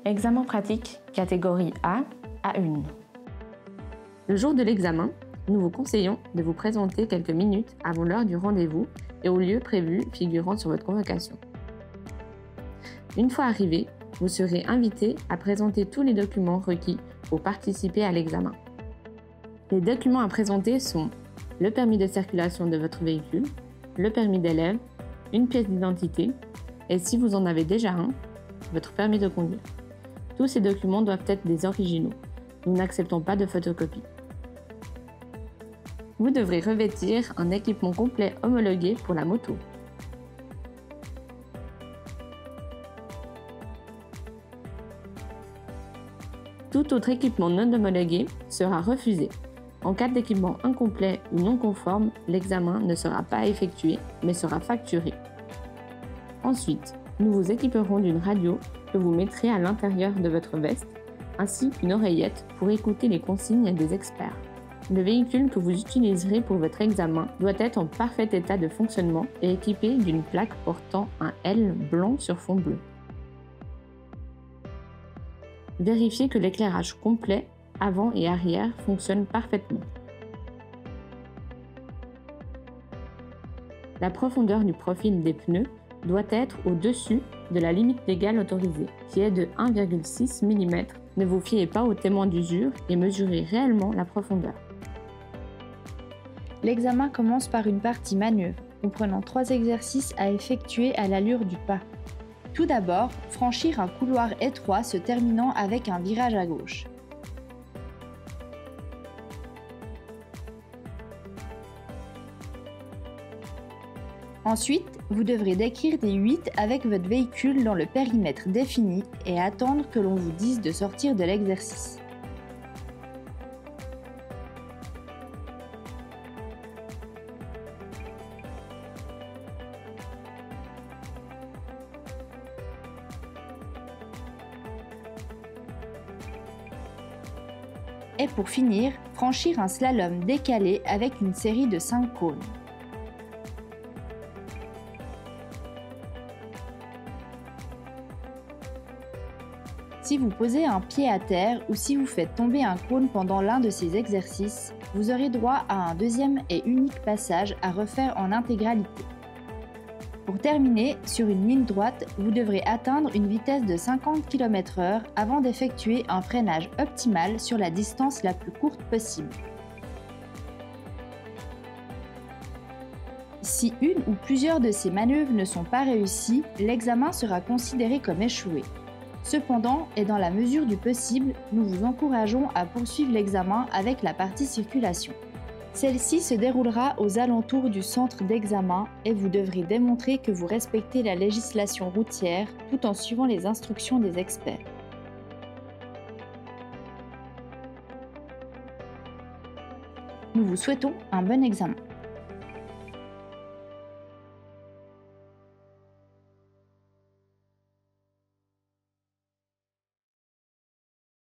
Examen pratique, catégorie A, A1. Le jour de l'examen, nous vous conseillons de vous présenter quelques minutes avant l'heure du rendez-vous et au lieu prévu figurant sur votre convocation. Une fois arrivé, vous serez invité à présenter tous les documents requis pour participer à l'examen. Les documents à présenter sont le permis de circulation de votre véhicule, le permis d'élève, une pièce d'identité et si vous en avez déjà un, votre permis de conduire. Tous ces documents doivent être des originaux. Nous n'acceptons pas de photocopie. Vous devrez revêtir un équipement complet homologué pour la moto. Tout autre équipement non homologué sera refusé. En cas d'équipement incomplet ou non conforme, l'examen ne sera pas effectué, mais sera facturé. Ensuite, nous vous équiperons d'une radio que vous mettrez à l'intérieur de votre veste, ainsi qu'une oreillette pour écouter les consignes des experts. Le véhicule que vous utiliserez pour votre examen doit être en parfait état de fonctionnement et équipé d'une plaque portant un L blanc sur fond bleu. Vérifiez que l'éclairage complet, avant et arrière, fonctionne parfaitement. La profondeur du profil des pneus doit être au-dessus de la limite légale autorisée, qui est de 1,6 mm. Ne vous fiez pas aux témoins d'usure et mesurez réellement la profondeur. L'examen commence par une partie manœuvre, comprenant 3 exercices à effectuer à l'allure du pas. Tout d'abord, franchir un couloir étroit se terminant avec un virage à gauche. Ensuite, vous devrez décrire des 8 avec votre véhicule dans le périmètre défini et attendre que l'on vous dise de sortir de l'exercice. Et pour finir, franchir un slalom décalé avec une série de 5 cônes. Si vous posez un pied à terre ou si vous faites tomber un cône pendant l'un de ces exercices, vous aurez droit à un deuxième et unique passage à refaire en intégralité. Pour terminer, sur une ligne droite, vous devrez atteindre une vitesse de 50 km/h avant d'effectuer un freinage optimal sur la distance la plus courte possible. Si une ou plusieurs de ces manœuvres ne sont pas réussies, l'examen sera considéré comme échoué. Cependant, et dans la mesure du possible, nous vous encourageons à poursuivre l'examen avec la partie circulation. Celle-ci se déroulera aux alentours du centre d'examen et vous devrez démontrer que vous respectez la législation routière tout en suivant les instructions des experts. Nous vous souhaitons un bon examen.